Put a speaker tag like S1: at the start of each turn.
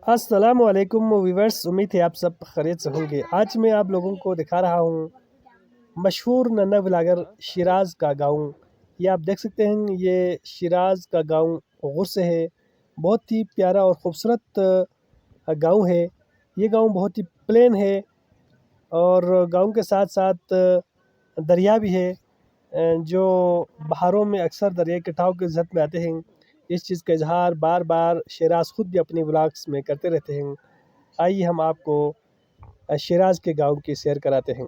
S1: अस्सलाम वालेकुम व्यूअर्स, उम्मीद है आप सब खैरियत से होंगे। आज मैं आप लोगों को दिखा रहा हूँ मशहूर नन्ना ब्लॉगर शिराज़ का गाँव। ये आप देख सकते हैं, ये शिराज़ का गाँव गुर से है। बहुत ही प्यारा और ख़ूबसूरत गाँव है। ये गाँव बहुत ही प्लेन है और गाँव के साथ साथ दरिया भी है, जो बहारों में अक्सर दरिया कटाव के ज़द में आते हैं। इस चीज़ का इजहार बार बार शिराज़ ख़ुद भी अपने व्लॉग्स में करते रहते हैं। आइए हम आपको शिराज़ के गाँव की सैर कराते हैं।